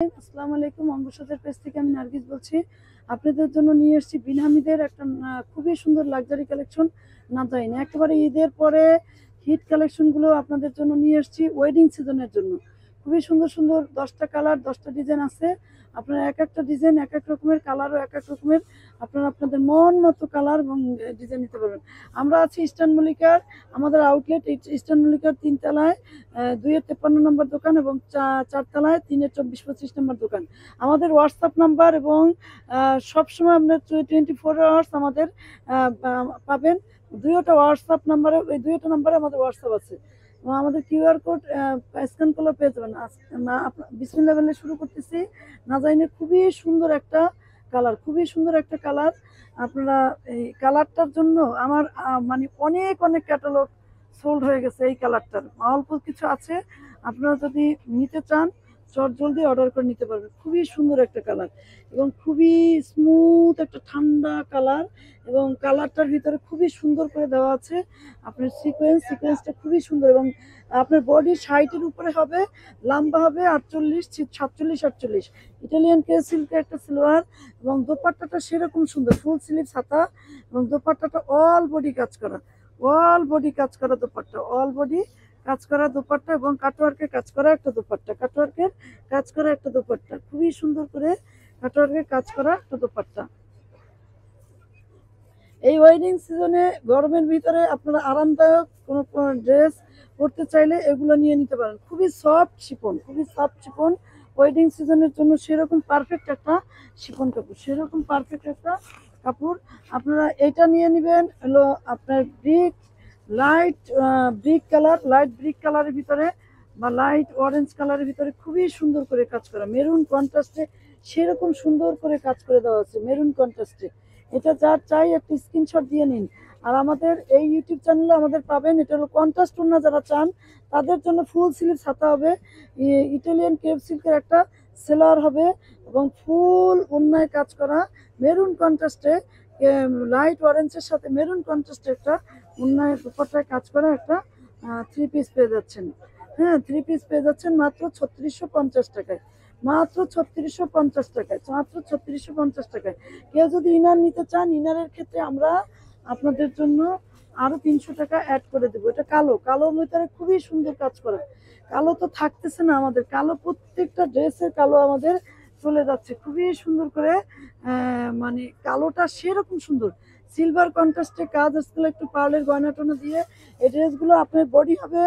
আসসালামু আলাইকুম, অঙ্গসজ্জার পেজ থেকে আমি নার্গিস বলছি। আপনাদের জন্য নিয়ে এসেছি বিনহামিদের একটা খুবই সুন্দর লাক্সারি কালেকশন। নাজাইন একেবারে ঈদের পরে হিট কালেকশনগুলো আপনাদের জন্য নিয়ে এসেছি ওয়েডিং সিজনের জন্য। খুবই সুন্দর সুন্দর 10টা কালার 10টা ডিজাইন আছে। আপনারা এক একটা ডিজাইন এক এক রকমের কালারও এক এক রকমের, আপনারা আপনাদের মন মতো কালার এবং ডিজাইন নিতে পারবেন। আমরা আছি ইস্টার্ন মল্লিকার, আমাদের আউটলেট ইস্টার্ন মল্লিকার 3 তলায় 253 নম্বর দোকান এবং 4 তলায় 3-24-25 নম্বর দোকান। আমাদের হোয়াটসঅ্যাপ নাম্বার এবং সবসময় আপনার 24 আওয়ার্স আমাদের পাবেন। দুইটা হোয়াটসঅ্যাপ নাম্বারে, এই দুইটা নাম্বারে আমাদের হোয়াটসঅ্যাপ আছে এবং আমাদের কিউআর কোড স্ক্যান করলেও পেয়ে যাবেন। বিসমিল্লাহ বলে শুরু করতেছি। নাজাইনের খুবই সুন্দর একটা কালার, খুবই সুন্দর একটা কালার। আপনারা এই কালারটার জন্য আমার মানে অনেক অনেক ক্যাটালগ সোল্ড হয়ে গেছে। এই কালারটার অল্প কিছু আছে, আপনারা যদি নিতে চান চট জলদি অর্ডার করে নিতে পারবেন। খুবই সুন্দর একটা কালার এবং খুবই স্মুথ একটা ঠান্ডা কালার এবং কালারটার ভিতরে খুবই সুন্দর করে দেওয়া আছে আপনার সিকোয়েন্সটা খুবই সুন্দর এবং আপনার বডি 60-এর উপরে হবে, লম্বা হবে 48, 47, 48। ইটালিয়ান কে সিল্কের একটা সিলোয়ার এবং দোপাট্টাটা সেরকম সুন্দর, ফুল স্লিভ ছাতা এবং দোপাট্টাটা অল বডি কাজ করা, অল বডি কাজ করা দোপাট্টা, অল বডি কাজ করা দোপাট্টা এবং কাটওয়ার্কের কাজ করা একটা দোপাট্টা, কাটওয়ার্কের কাজ করা একটা দোপাট্টা, খুবই সুন্দর করে কাটওয়ার্কের কাজ করা একটা দোপাট্টা। এই ওয়েডিং সিজনে গরমের ভিতরে আপনারা আরামদায়ক কোনো ড্রেস পরতে চাইলে এগুলো নিয়ে নিতে পারেন। খুবই সফট শিফন, খুবই সফট শিফন, ওয়েডিং সিজনের জন্য সেরকম পারফেক্ট একটা শিফন কাপড়, সেরকম পারফেক্ট একটা কাপড়। আপনারা এটা নিয়ে নেবেন হলো আপনার লাইট ব্রিক কালারের ভিতরে বা লাইট অরেঞ্জ কালারের ভিতরে খুবই সুন্দর করে কাজ করা, মেরুন কন্ট্রাস্টে সেরকম সুন্দর করে কাজ করে দেওয়া আছে মেরুন কন্ট্রাস্টে। এটা যার চাই একটা স্ক্রিনশট দিয়ে নিন। আর আমাদের এই ইউটিউব চ্যানেলে আমাদের পাবেন, এটা হলো কন্ট্রাস্ট ওড়না যারা চান তাদের জন্য ফুল স্লিভ ছাতা হবে, ইটালিয়ান ক্রেপ সিল্কের একটা সেলার হবে এবং ফুল ওড়নায় কাজ করা মেরুন কন্ট্রাস্টে, লাইট অরেঞ্জের সাথে মেরুন কন্ট্রাস্টে একটা ওড়নায় দুপাট্টায় কাজ করা একটা 3 পিস পেয়ে যাচ্ছেন। হ্যাঁ, 3 পিস পেয়ে যাচ্ছেন মাত্র 3650 টাকায়, মাত্র 3650 টাকায়, মাত্র 3650 টাকায়। কেউ যদি ইনার নিতে চান, ইনারের ক্ষেত্রে আমরা আপনাদের জন্য আরো 300 টাকা অ্যাড করে দেবো। এটা কালোর ভিতরে খুবই সুন্দর কাজ করা, কালো তো থাকতেছে না আমাদের, কালো প্রত্যেকটা ড্রেসের কালো আমাদের চলে যাচ্ছে খুবই সুন্দর করে। মানে কালোটা সেরকম সুন্দর, সিলভার কন্ট্রাস্টে কাজ আসলে একটু পার্লের গয়না টনা দিয়ে এই ড্রেসগুলো আপনার বডি হবে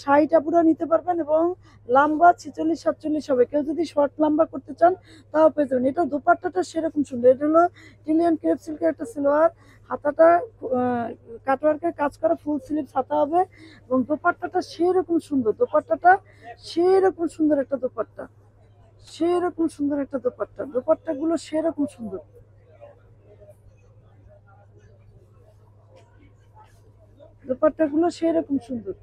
60 পুরো নিতে পারবেন এবং লম্বা 46-47 হবে। কেউ যদি শর্ট লম্বা করতে চান তাও পেয়ে যাবেন। এটা দোপাট্টাটা সেরকম সুন্দর, এটা হলো ইটালিয়ান ক্রেপ সিল্কের একটা সিলোয়ার, হাতাটা কাটওয়ার্কের কাজ করা ফুল স্লিভ ছাতা হবে এবং দোপাট্টাটা সেরকম সুন্দর, দোপাট্টাটা সেরকম সুন্দর একটা দোপাট্টা, সেরকম সুন্দর একটা দোপাট্টা, দোপাট্টাগুলো সেরকম সুন্দর, দোপাট্টাগুলো সেরকম সুন্দর।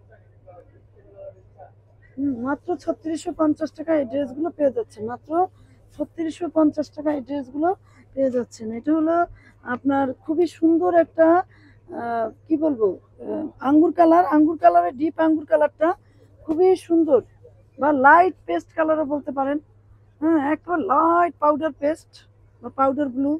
মাত্র 3650 টাকা এই ড্রেসগুলো পেয়ে যাচ্ছেন, মাত্র 3650 টাকা এই ড্রেসগুলো পেয়ে যাচ্ছেন। এটা হলো আপনার খুবই সুন্দর একটা কি বলবো, আঙ্গুর কালারের ডিপ আঙ্গুর কালারটা খুবই সুন্দর, বা লাইট পেস্ট কালারও বলতে পারেন। হ্যাঁ, একবার লাইট পাউডার পেস্ট বা পাউডার ব্লু,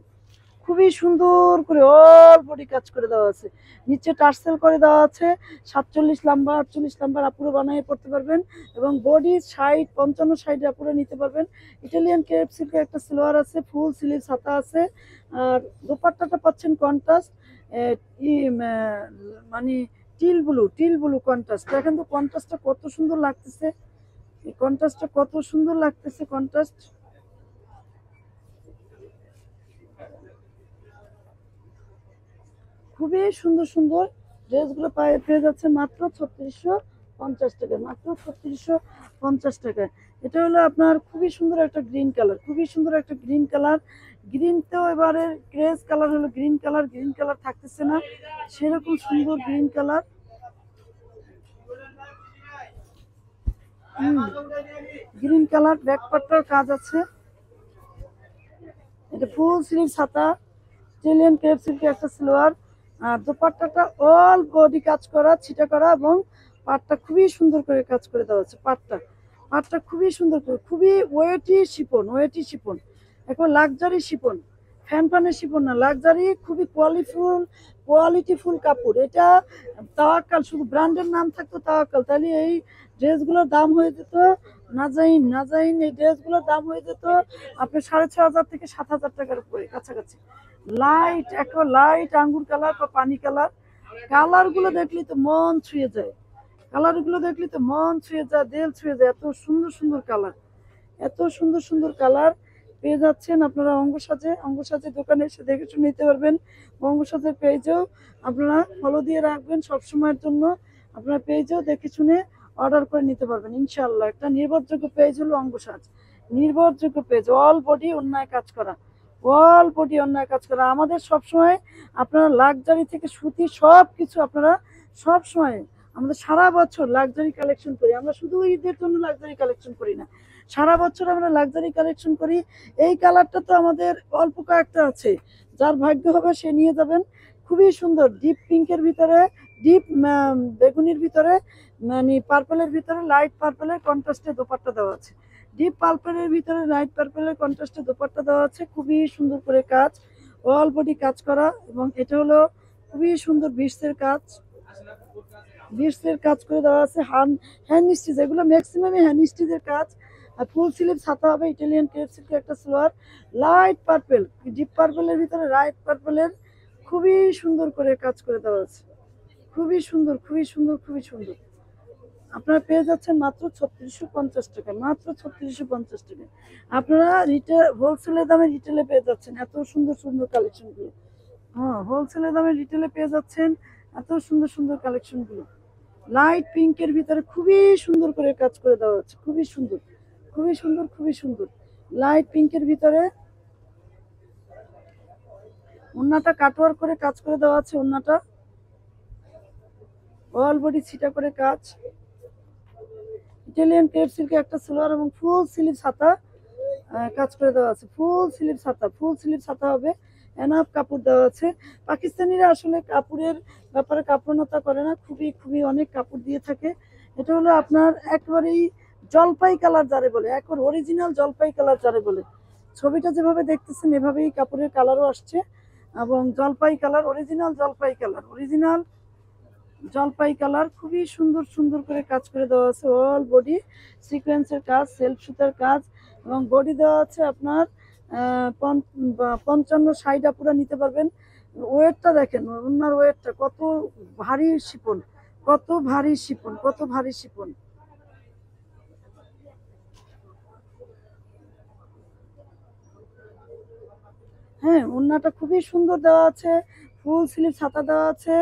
খুবই সুন্দর করে অল বডি কাজ করে দেওয়া আছে, নিচে টার্সেল করে দেওয়া আছে। 47 লম্বা 48 লম্বার আপুরো বানিয়ে পড়তে পারবেন এবং বডি 60-55-60 আপুরো নিতে পারবেন। ইটালিয়ান ক্রেপ সিল্কের একটা সিলোয়ার আছে, ফুল স্লিভ ছাতা আছে আর দোপাট্টাটা পাচ্ছেন কন্ট্রাস্ট মানে টিল ব্লু কন্ট্রাস্ট। দেখেন তো কন্ট্রাস্টটা কত সুন্দর লাগতেছে, এই কন্ট্রাস্টটা কত সুন্দর লাগতেছে, কন্ট্রাস্ট খুবই সুন্দর সুন্দর ড্রেসগুলো পেয়ে যাচ্ছে মাত্র 3650 টাকায়, মাত্র 3650 টাকায়। এটা হলো আপনার খুবই সুন্দর একটা গ্রিন কালার, খুবই সুন্দর একটা গ্রিন কালার। গ্রিন তো এবারে ক্রেজ কালার হলো গ্রিন কালার, গ্রিন কালার থাকতেছে না, সেরকম সুন্দর green colour. Green colour back পার্টটার কাজ আছে, এটা ফুল স্লিভ ছাতা, ইটালিয়ান ক্রেপ সিল্কের একটা সালোয়ার আর দোপাট্টাটা অল বডি কাজ করা ছিটা করা এবং পাটটা খুবই সুন্দর করে কাজ করে দেওয়া আছে। পাটটা পাটটা খুবই সুন্দর করে, খুবই ওয়েটি শিপন, একবার লাক্সারি শিপন, ফ্যান ফ্যানের শিপন না, লাক্সারি, খুবই কোয়ালিটিফুল কাপড় এটা। তাওয়াক্কাল, শুধু ব্র্যান্ডের নাম থাকতো তাওয়াক্কাল, তাহলে এই ড্রেসগুলোর দাম হয়ে যেত নাজাইন নাজাইন, এই ড্রেসগুলোর দাম হয়ে যেত আপনার 6,500 থেকে 7,000 টাকার উপরে কাছাকাছি। লাইট, একবার লাইট আঙ্গুর কালার বা পানি কালার, কালার গুলো দেখলে তো মন ছুঁয়ে যায়, কালার গুলো দেখলে তো মন ছুঁয়ে যায়, দিল ছুঁয়ে যায়, এত সুন্দর সুন্দর কালার, এত সুন্দর সুন্দর কালার পেয়ে যাচ্ছেন আপনারা অঙ্গ সাজে দোকানে এসে দেখে শুনে নিতে পারবেন। অঙ্গ সাজের পেজেও আপনারা ফলো দিয়ে রাখবেন সব সময়ের জন্য, আপনারা পেজেও দেখে শুনে অর্ডার করে নিতে পারবেন ইনশাআল্লাহ। একটা নির্ভরযোগ্য পেজ হলো অঙ্গ সাজ, নির্ভরযোগ্য পেজ, অল বডি অন্যায় কাজ করা, অল বডি অন্যায় কাজ করা। আমাদের সবসময় আপনারা লাক্সারি থেকে সুতি সব কিছু আপনারা সব সময়, আমাদের সারা বছর লাক্সারি কালেকশন করি আমরা, শুধু ঈদের জন্য লাক্সারি কালেকশন করি না, সারা বছর আমরা লাক্সারি কালেকশন করি। এই কালারটা তো আমাদের অল্প কয়েকটা আছে, যার ভাগ্য হবে সে নিয়ে যাবেন। খুবই সুন্দর, ডিপ পিঙ্কের ভিতরে, ডিপ বেগুনির ভিতরে, মানে পার্পলের ভিতরে লাইট পার্পলের কন্ট্রাস্টে দোপাট্টা দেওয়া আছে, ডিপ পার্পলের ভিতরে লাইট পার্পলের কন্ট্রাস্টে দোপাট্টা দেওয়া আছে, খুবই সুন্দর করে কাজ, অল বডি কাজ করা। এবং এটা হলো খুবই সুন্দর বিটসের কাজ করে দেওয়া আছে, হ্যান্ড স্টিচ, এগুলো ম্যাক্সিমামই হ্যান্ড স্টিচের কাজ। আর ফুল স্লিভ ছাতা হবে, ইটালিয়ান ক্রেপ সিল্কের একটা সালোয়ার, লাইট পার্পল, ডিপ পার্পলের ভিতরে লাইট পার্পলের খুবই সুন্দর করে কাজ করে দেওয়া আছে, খুবই সুন্দর, খুবই সুন্দর, খুবই সুন্দর। আপনারা পেয়ে যাচ্ছেন মাত্র 3650 টাকায়, মাত্র 3650 টাকায় আপনারা হোলসেলের দামে রিটেলে পেয়ে যাচ্ছেন এত সুন্দর সুন্দর কালেকশনগুলো। হ্যাঁ, হোলসেলের দামে রিটেলে পেয়ে যাচ্ছেন এত সুন্দর সুন্দর কালেকশনগুলো। লাইট পিঙ্কের ভিতরে খুবই সুন্দর করে কাজ করে দেওয়া হচ্ছে, খুবই সুন্দর, খুবই সুন্দর, খুবই সুন্দর। লাইট পিঙ্কের ভিতরে ওন্নাটা কাটওয়ার করে কাজ করে দেওয়া আছে, ওন্নাটা অল বডি ছিটা করে কাজ, ইটালিয়ান ক্রেপ সিল্কে একটা সালোয়ার এবং ফুল স্লিভ ছাতা কাজ করে দেওয়া আছে, ফুল স্লিভ ছাতা হবে, এনাফ কাপড় দেওয়া আছে। পাকিস্তানিরা আসলে কাপড়ের ব্যাপারে কাপড়নতা করে না, খুবই খুবই অনেক কাপড় দিয়ে থাকে। এটা হলো আপনার একবারেই জলপাই কালার যারে বলে, একবার অরিজিনাল জলপাই কালার যারে বলে, ছবিটা যেভাবে দেখতেছেন এভাবেই কাপড়ের কালারও আসছে, এবং জলপাই কালার, অরিজিনাল জলপাই কালার, খুবই সুন্দর সুন্দর করে কাজ করে দেওয়া আছে, অল বডি সিকোয়েন্সের কাজ, সেলফ সুতার কাজ, এবং বডি দেওয়া আছে আপনার 55-60 পুরো নিতে পারবেন। ওয়েটটা দেখেন, ওনার ওয়েটটা কত ভারী শিপন, কত ভারী শিপন, কত ভারী শিপন। হ্যাঁ, ওড়নাটা খুবই সুন্দর দেওয়া আছে, ফুল স্লিভ ছাতা দেওয়া আছে,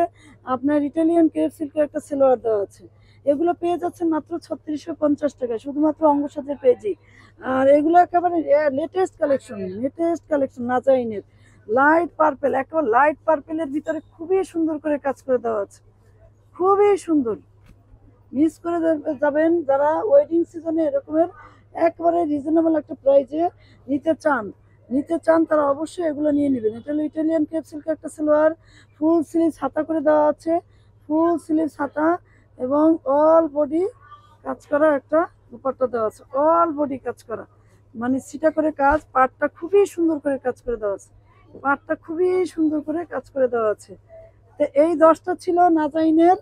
আপনার ইটালিয়ান ক্রেপ সিল্কের একটা সালোয়ার দেওয়া আছে। এগুলো পেয়ে যাচ্ছেন মাত্র 3650 টাকায়, শুধুমাত্র অঙ্গসাজের পেজেই। আর এগুলো একেবারে লেটেস্ট কালেকশন নাজাইনের লাইট পার্পেল, একেবারে লাইট পার্পেলের ভিতরে খুবই সুন্দর করে কাজ করে দেওয়া আছে, খুবই সুন্দর। মিস করে যাবেন যারা ওয়েডিং সিজনে এরকমের একবারে রিজনেবল একটা প্রাইজে নিতে চান তারা অবশ্যই এগুলো নিয়ে নেবেন। এটা হলো ইটালিয়ান ক্রেপ সিল্কের একটা সালোয়ার, ফুল স্লিভ ছাতা করে দেওয়া আছে, ফুল স্লিভ ছাতা, এবং অল বডি কাজ করা একটা দুপাট্টা দেওয়া আছে, অল বডি কাজ করা, মানে সিটা করে কাজ, পাটটা খুবই সুন্দর করে কাজ করে দেওয়া আছে, পাটটা খুবই সুন্দর করে কাজ করে দেওয়া আছে। তো এই 10টা ছিল নাজাইনের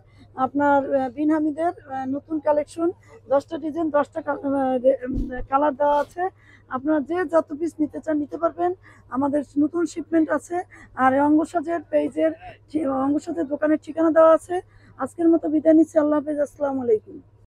আপনার বিন হামিদের নতুন কালেকশন, 10টা ডিজাইন, 10টা কালার দেওয়া আছে। আপনারা যে যত পিস নিতে চান নিতে পারবেন, আমাদের নতুন শিপমেন্ট আছে। আর অঙ্গসাজের পেজের, অঙ্গসাজের দোকানের ঠিকানা দেওয়া আছে। আজকের মতো বিদায় নিচ্ছি, আল্লাহ হাফেজ, আসসালামু আলাইকুম।